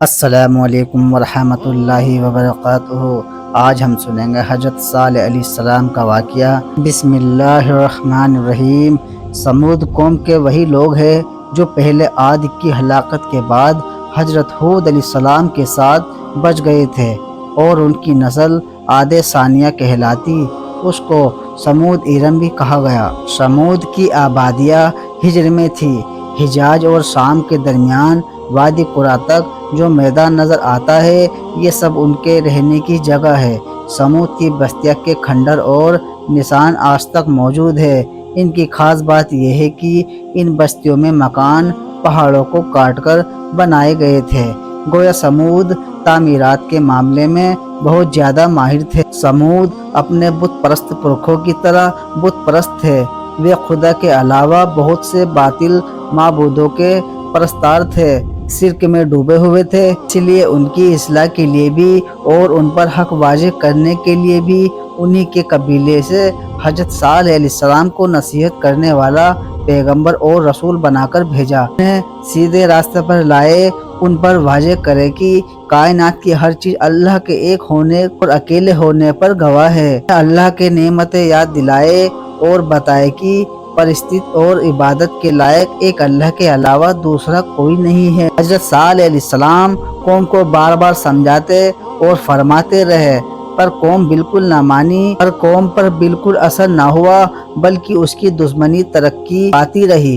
السلام علیکم ورحمۃ اللہ وبرکاتہ۔ آج ہم سنیں گے حضرت صالح علیہ السلام کا واقعہ۔ بسم اللہ الرحمن الرحیم۔ سمود قوم کے وہی لوگ ہیں جو پہلے عاد کی ہلاکت کے بعد حضرت ہود علیہ السلام کے ساتھ بچ گئے تھے اور ان کی نسل عاد ثانیہ کہلاتی۔ اس کو سمود ارم بھی کہا گیا۔ سمود کی آبادیاں ہجر میں تھی۔ حجاز اور شام کے درمیان وادی قرا تک جو میدان نظر آتا ہے یہ سب ان کے رہنے کی جگہ ہے۔ سمود کی بستیاں کے کھنڈر اور نشان آج تک موجود ہے۔ ان کی خاص بات یہ ہے کہ ان بستیوں میں مکان پہاڑوں کو کاٹ کر بنائے گئے تھے۔ گویا سمود تعمیرات کے معاملے میں بہت زیادہ ماہر تھے۔ سمود اپنے بت پرست پرکھوں کی طرح بت پرست تھے۔ وہ خدا کے علاوہ بہت سے باطل معبودوں کے پرستار تھے، شرک میں ڈوبے ہوئے تھے۔ اس لیے ان کی اصلاح کے لیے بھی اور ان پر حق واضح کرنے کے لیے بھی انہی کے قبیلے سے حضرت صالح علیہ السلام کو نصیحت کرنے والا پیغمبر اور رسول بنا کر بھیجا۔ انہیں سیدھے راستے پر لائے، ان پر واضح کرے کہ کائنات کی ہر چیز اللہ کے ایک ہونے اور اکیلے ہونے پر گواہ ہے۔ اللہ کے نعمتیں یاد دلائے اور بتائے کہ پرستش اور عبادت کے لائق ایک اللہ کے علاوہ دوسرا کوئی نہیں ہے۔ حضرت صالح علیہ السلام قوم کو بار بار سمجھاتے اور فرماتے رہے، پر قوم بالکل نہ مانی۔ پر قوم پر بالکل اثر نہ ہوا، بلکہ اس کی دشمنی ترقی پاتی رہی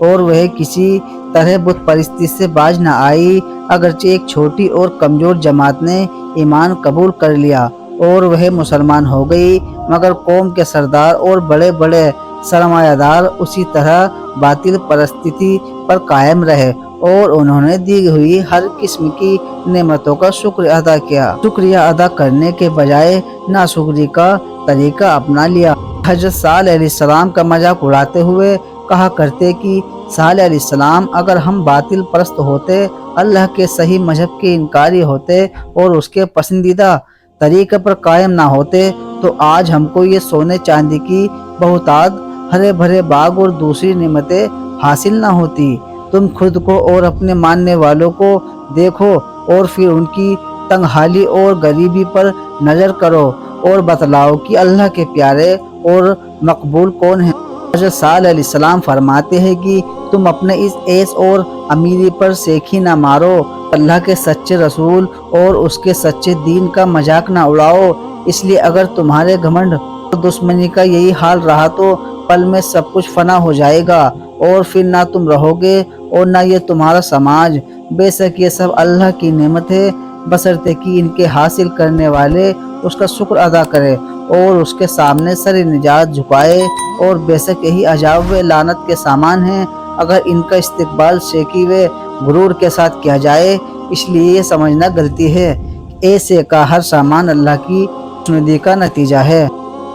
اور وہ کسی طرح بت پرستی سے باز نہ آئی۔ اگرچہ ایک چھوٹی اور کمزور جماعت نے ایمان قبول کر لیا اور وہ مسلمان ہو گئی، مگر قوم کے سردار اور بڑے بڑے سرمایہ دار اسی طرح باطل پرستی پر قائم رہے اور انہوں نے دی ہوئی ہر قسم کی نعمتوں کا شکر ادا کیا۔ شکریہ ادا کرنے کے بجائے ناشکری کا طریقہ اپنا لیا۔ حضرت صالح علیہ السلام کا مذاق اڑاتے ہوئے کہا کرتے کہ صالح علیہ السلام، اگر ہم باطل پرست ہوتے، اللہ کے صحیح مذہب کے انکاری ہوتے اور اس کے پسندیدہ طریقے پر قائم نہ ہوتے تو آج ہم کو یہ سونے چاندی کی بہتات، ہرے بھرے باغ اور دوسری نعمتیں حاصل نہ ہوتی۔ تم خود کو اور اپنے ماننے والوں کو دیکھو اور پھر ان کی تنگ حالی اور غریبی پر نظر کرو اور بتلاؤ کہ اللہ کے پیارے اور مقبول کون ہیں۔ حضرت صالح علیہ السلام فرماتے ہیں کہ تم اپنے اس عیش اور امیری پر سیکھی نہ مارو، اللہ کے سچے رسول اور اس کے سچے دین کا مذاق نہ اڑاؤ۔ اس لیے اگر تمہارے گھمنڈ اور دشمنی کا یہی حال رہا تو پل میں سب کچھ فنا ہو جائے گا اور پھر نہ تم رہو گے اور نہ یہ تمہارا سماج۔ بے شک یہ سب اللہ کی نعمت ہے، بشرطے کہ ان کے حاصل کرنے والے اس کا شکر ادا کرے اور اس کے سامنے سر نجات جھکائے، اور بے شک یہی عذاب و لعنت کے سامان ہیں اگر ان کا استقبال شیخی و غرور کے ساتھ کیا جائے۔ اس لیے یہ سمجھنا غلطی ہے کہ ایسے کا ہر سامان اللہ کی خوشنودی کا نتیجہ ہے۔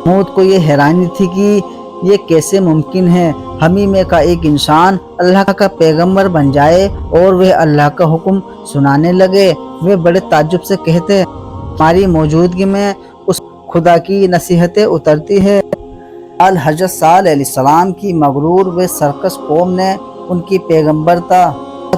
سمود کو یہ حیرانی تھی کہ یہ کیسے ممکن ہے ہمیں میں کا ایک انسان اللہ کا پیغمبر بن جائے اور وہ اللہ کا حکم سنانے لگے۔ وہ بڑے تعجب سے کہتے، ہماری موجودگی میں اس خدا کی نصیحتیں اترتی ہے۔ حضرت صالح علیہ السلام کی مغرور و سرکش قوم نے ان کی پیغمبرتا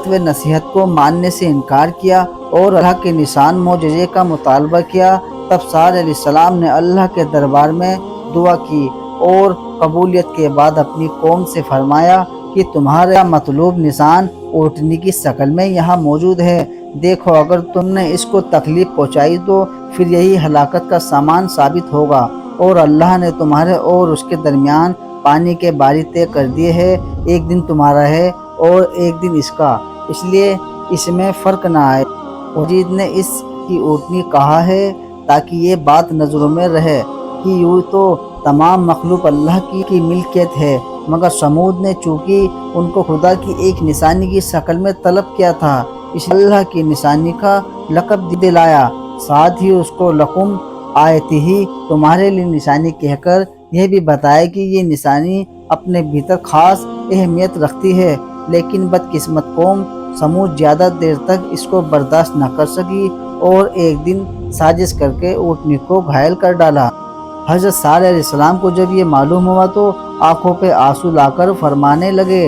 و نصیحت کو ماننے سے انکار کیا اور اللہ کے نشان معجزے کا مطالبہ کیا۔ تب صالح علیہ السلام نے اللہ کے دربار میں دعا کی اور قبولیت کے بعد اپنی قوم سے فرمایا کہ تمہارا مطلوب نشان اونٹنی کی شکل میں یہاں موجود ہے، دیکھو اگر تم نے اس کو تکلیف پہنچائی تو پھر یہی ہلاکت کا سامان ثابت ہوگا، اور اللہ نے تمہارے اور اس کے درمیان پانی کے باری طے کر دیے ہیں، ایک دن تمہارا ہے اور ایک دن اس کا، اس لیے اس میں فرق نہ آئے۔ مجید نے اس کی اونٹنی کہا ہے تاکہ یہ بات نظروں میں رہے کہ یوں تو تمام مخلوق اللہ کی ملکیت ہے، مگر سمود نے چونکہ ان کو خدا کی ایک نشانی کی شکل میں طلب کیا تھا، اس لیے اللہ کی نشانی کا لقب دلایا، ساتھ ہی اس کو لکم آیتہ تمہارے لیے نشانی کہہ کر یہ بھی بتایا کہ یہ نشانی اپنے بھیتر خاص اہمیت رکھتی ہے۔ لیکن بدقسمت قوم سمود زیادہ دیر تک اس کو برداشت نہ کر سکی اور ایک دن سازش کر کے اونٹنی کو گھائل کر ڈالا۔ حضرت صالح علیہ السلام کو جب یہ معلوم ہوا تو آنکھوں پہ آنسو لا کر فرمانے لگے،